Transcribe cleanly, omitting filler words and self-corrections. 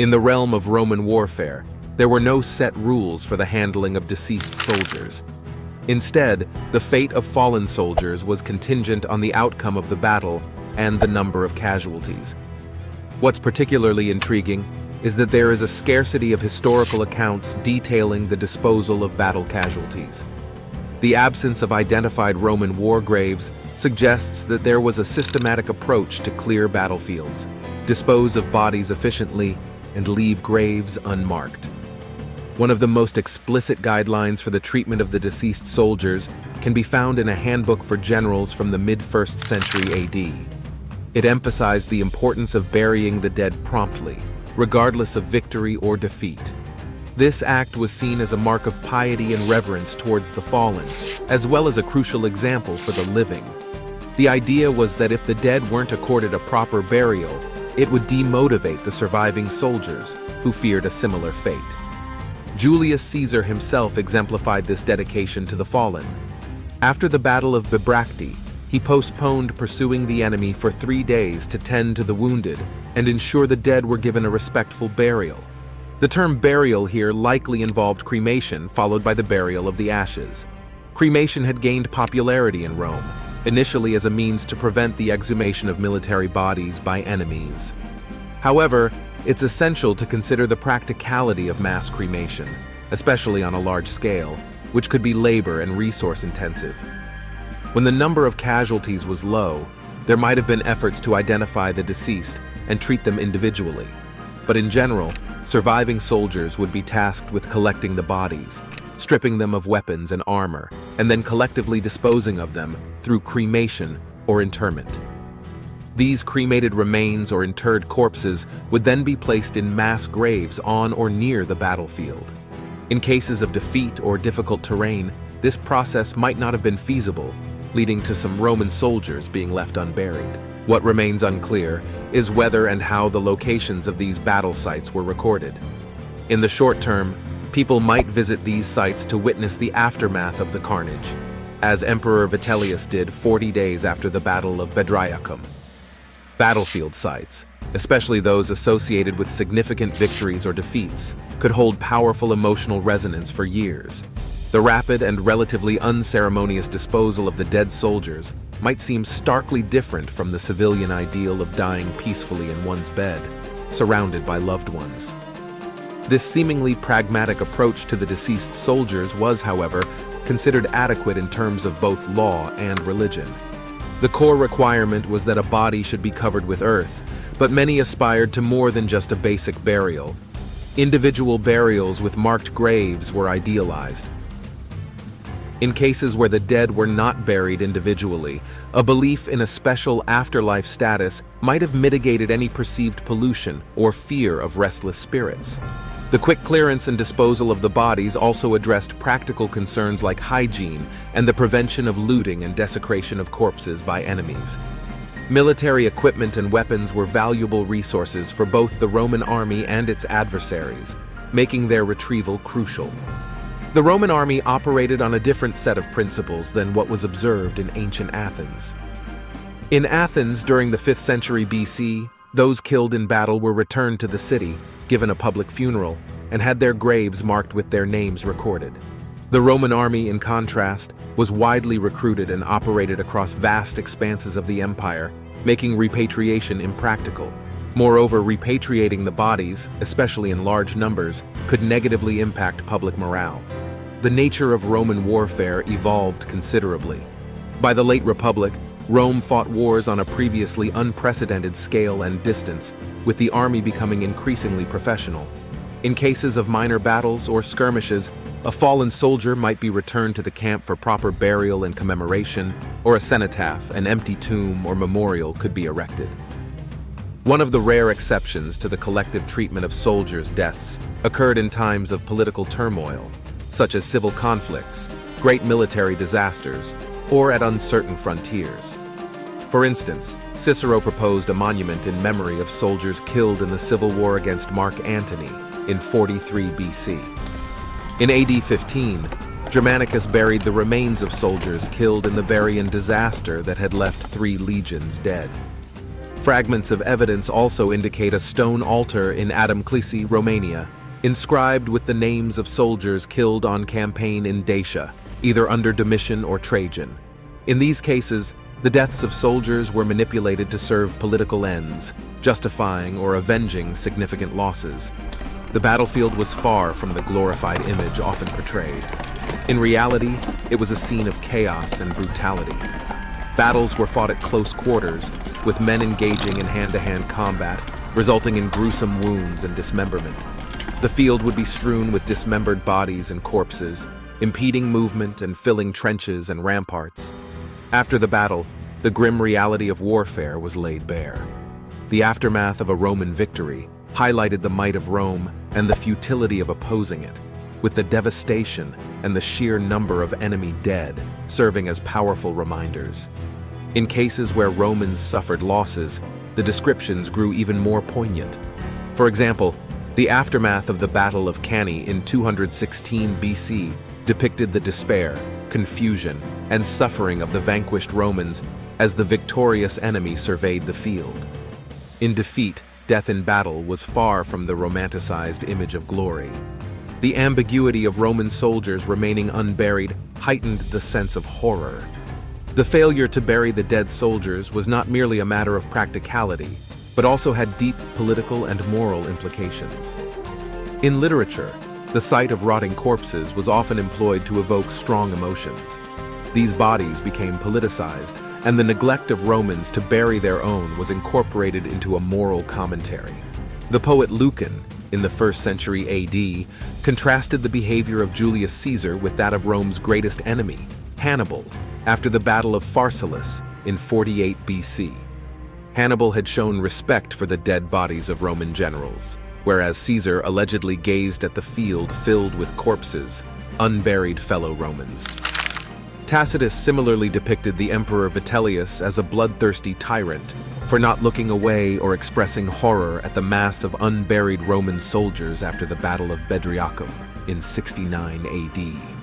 In the realm of Roman warfare, there were no set rules for the handling of deceased soldiers. Instead, the fate of fallen soldiers was contingent on the outcome of the battle and the number of casualties. What's particularly intriguing is that there is a scarcity of historical accounts detailing the disposal of battle casualties. The absence of identified Roman war graves suggests that there was a systematic approach to clear battlefields, dispose of bodies efficiently, and leave graves unmarked. One of the most explicit guidelines for the treatment of the deceased soldiers can be found in a handbook for generals from the mid-1st century AD. It emphasized the importance of burying the dead promptly, regardless of victory or defeat. This act was seen as a mark of piety and reverence towards the fallen, as well as a crucial example for the living. The idea was that if the dead weren't accorded a proper burial, it would demotivate the surviving soldiers, who feared a similar fate. Julius Caesar himself exemplified this dedication to the fallen. After the Battle of Bibracte, he postponed pursuing the enemy for 3 days to tend to the wounded and ensure the dead were given a respectful burial. The term burial here likely involved cremation, followed by the burial of the ashes. Cremation had gained popularity in Rome, initially as a means to prevent the exhumation of military bodies by enemies. However, it's essential to consider the practicality of mass cremation, especially on a large scale, which could be labor and resource intensive. When the number of casualties was low, there might have been efforts to identify the deceased and treat them individually. But in general, surviving soldiers would be tasked with collecting the bodies, stripping them of weapons and armor, and then collectively disposing of them through cremation or interment. These cremated remains or interred corpses would then be placed in mass graves on or near the battlefield. In cases of defeat or difficult terrain, this process might not have been feasible, leading to some Roman soldiers being left unburied. What remains unclear is whether and how the locations of these battle sites were recorded. In the short term, people might visit these sites to witness the aftermath of the carnage, as Emperor Vitellius did 40 days after the Battle of Bedriacum. Battlefield sites, especially those associated with significant victories or defeats, could hold powerful emotional resonance for years. The rapid and relatively unceremonious disposal of the dead soldiers might seem starkly different from the civilian ideal of dying peacefully in one's bed, surrounded by loved ones. This seemingly pragmatic approach to the deceased soldiers was, however, considered adequate in terms of both law and religion. The core requirement was that a body should be covered with earth, but many aspired to more than just a basic burial. Individual burials with marked graves were idealized. In cases where the dead were not buried individually, a belief in a special afterlife status might have mitigated any perceived pollution or fear of restless spirits. The quick clearance and disposal of the bodies also addressed practical concerns like hygiene and the prevention of looting and desecration of corpses by enemies. Military equipment and weapons were valuable resources for both the Roman army and its adversaries, making their retrieval crucial. The Roman army operated on a different set of principles than what was observed in ancient Athens. In Athens during the 5th century BC, those killed in battle were returned to the city, given a public funeral, and had their graves marked with their names recorded. The Roman army, in contrast, was widely recruited and operated across vast expanses of the empire, making repatriation impractical. Moreover, repatriating the bodies, especially in large numbers, could negatively impact public morale. The nature of Roman warfare evolved considerably. By the late Republic, Rome fought wars on a previously unprecedented scale and distance, with the army becoming increasingly professional. In cases of minor battles or skirmishes, a fallen soldier might be returned to the camp for proper burial and commemoration, or a cenotaph, an empty tomb or memorial, could be erected. One of the rare exceptions to the collective treatment of soldiers' deaths occurred in times of political turmoil, such as civil conflicts, great military disasters, or at uncertain frontiers. For instance, Cicero proposed a monument in memory of soldiers killed in the civil war against Mark Antony in 43 BC. In AD 15, Germanicus buried the remains of soldiers killed in the Varian disaster that had left 3 legions dead. Fragments of evidence also indicate a stone altar in Adamclisi, Romania, inscribed with the names of soldiers killed on campaign in Dacia, either under Domitian or Trajan. In these cases, the deaths of soldiers were manipulated to serve political ends, justifying or avenging significant losses. The battlefield was far from the glorified image often portrayed. In reality, it was a scene of chaos and brutality. Battles were fought at close quarters, with men engaging in hand-to-hand combat, resulting in gruesome wounds and dismemberment. The field would be strewn with dismembered bodies and corpses, impeding movement and filling trenches and ramparts. After the battle, the grim reality of warfare was laid bare. The aftermath of a Roman victory highlighted the might of Rome and the futility of opposing it, with the devastation and the sheer number of enemy dead serving as powerful reminders. In cases where Romans suffered losses, the descriptions grew even more poignant. For example, the aftermath of the Battle of Cannae in 216 BC depicted the despair, confusion, and suffering of the vanquished Romans as the victorious enemy surveyed the field. In defeat, death in battle was far from the romanticized image of glory. The ambiguity of Roman soldiers remaining unburied heightened the sense of horror. The failure to bury the dead soldiers was not merely a matter of practicality, but also had deep political and moral implications. In literature, the sight of rotting corpses was often employed to evoke strong emotions. These bodies became politicized, and the neglect of Romans to bury their own was incorporated into a moral commentary. The poet Lucan, in the 1st century AD, contrasted the behavior of Julius Caesar with that of Rome's greatest enemy, Hannibal, after the Battle of Pharsalus in 48 BC. Hannibal had shown respect for the dead bodies of Roman generals, whereas Caesar allegedly gazed at the field filled with corpses, unburied fellow Romans. Tacitus similarly depicted the Emperor Vitellius as a bloodthirsty tyrant for not looking away or expressing horror at the mass of unburied Roman soldiers after the Battle of Bedriacum in 69 AD.